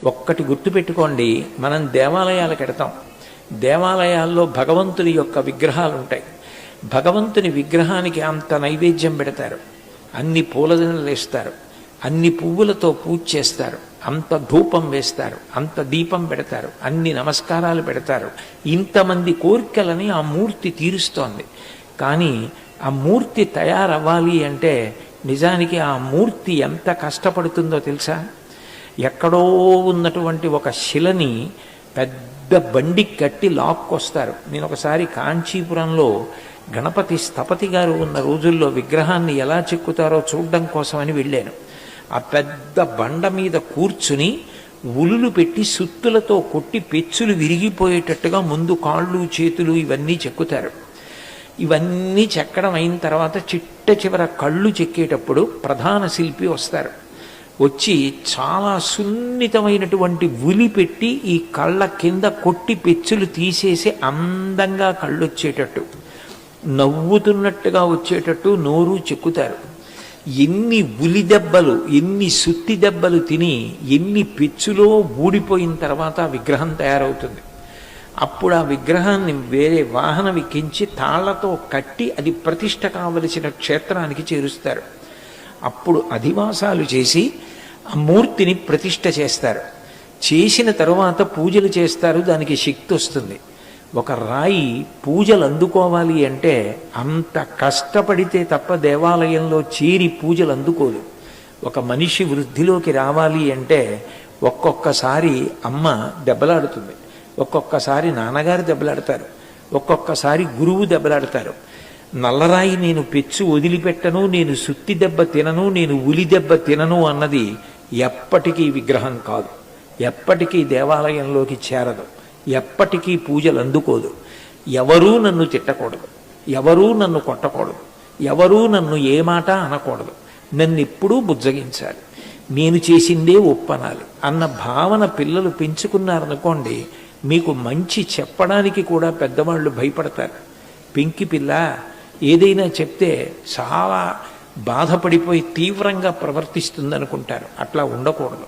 ఒక్కటి గుర్తుపెట్టుకోండి, మనం దేవాలయాలకు ఎడతాం, దేవాలయాల్లో భగవంతుని యొక్క విగ్రహాలు ఉంటాయి. భగవంతుని విగ్రహానికి అంత నైవేద్యం పెడతారు, అన్ని పూలదండలు వేస్తారు, అన్ని పువ్వులతో పూజ చేస్తారు, అంత ధూపం వేస్తారు, అంత దీపం పెడతారు, అన్ని నమస్కారాలు పెడతారు. ఇంతమంది కోరికలని ఆ మూర్తి తీరుస్తోంది. కానీ ఆ మూర్తి తయారవ్వాలి అంటే నిజానికి ఆ మూర్తి ఎంత కష్టపడుతుందో తెలుసా? ఎక్కడో ఉన్నటువంటి ఒక శిలని పెద్ద బండి కట్టి లాక్కొస్తారు. నేను ఒకసారి కాంచీపురంలో గణపతి స్థపతి గారు ఉన్న రోజుల్లో విగ్రహాన్ని ఎలా చెక్కుతారో చూడడం కోసమని వెళ్ళాను. ఆ పెద్ద బండ మీద కూర్చుని ఉలులు పెట్టి సుత్తులతో కొట్టి పెచ్చులు విరిగిపోయేటట్టుగా ముందు కాళ్ళు చేతులు ఇవన్నీ చెక్కుతారు. ఇవన్నీ చెక్కడం అయిన తర్వాత చిట్ట చివర కళ్ళు చెక్కేటప్పుడు ప్రధాన శిల్పి వస్తారు. వచ్చి చాలా సున్నితమైనటువంటి ఉలి పెట్టి ఈ కళ్ళ కింద కొట్టి పెచ్చులు తీసేసి అందంగా కళ్ళు వచ్చేటట్టు, నవ్వుతున్నట్టుగా వచ్చేటట్టు నోరు చెక్కుతారు. ఎన్ని ఉలి దెబ్బలు, ఎన్ని సుత్తి దెబ్బలు తిని ఎన్ని పెచ్చులో ఊడిపోయిన తర్వాత విగ్రహం తయారవుతుంది. అప్పుడు ఆ విగ్రహాన్ని వేరే వాహనం ఎక్కించి తాళ్లతో కట్టి అది ప్రతిష్ఠ కావలసిన క్షేత్రానికి చేరుస్తారు. అప్పుడు అధివాసాలు చేసి ఆ మూర్తిని ప్రతిష్ఠ చేస్తారు. చేసిన తరువాత పూజలు చేస్తారు, దానికి శక్తి వస్తుంది. ఒక రాయి పూజలు అందుకోవాలి అంటే అంత కష్టపడితే తప్ప దేవాలయంలో చేరి పూజలు అందుకోదు. ఒక మనిషి వృద్ధిలోకి రావాలి అంటే ఒక్కొక్కసారి అమ్మ దెబ్బలాడుతుంది, ఒక్కొక్కసారి నాన్నగారు దెబ్బలాడతారు, ఒక్కొక్కసారి గురువు దెబ్బలాడతారు. నల్లరాయి నేను పెచ్చు వదిలిపెట్టను, నేను సుత్తి దెబ్బ తినను, నేను ఉలి దెబ్బ తినను అన్నది ఎప్పటికీ విగ్రహం కాదు, ఎప్పటికీ దేవాలయంలోకి చేరదు, ఎప్పటికీ పూజలు అందుకోదు. ఎవరూ నన్ను తిట్టకూడదు, ఎవరూ నన్ను కొట్టకూడదు, ఎవరూ నన్ను ఏ మాట అనకూడదు, నన్ను ఎప్పుడూ బుజ్జగించాలి, నేను చేసిందే ఒప్పనాలి అన్న భావన పిల్లలు పెంచుకున్నారనుకోండి, మీకు మంచి చెప్పడానికి కూడా పెద్దవాళ్ళు భయపడతారు. పెంకి పిల్ల ఏదైనా చెప్తే చాలా బాధపడిపోయి తీవ్రంగా ప్రవర్తిస్తుందనుకుంటారు. అట్లా ఉండకూడదు.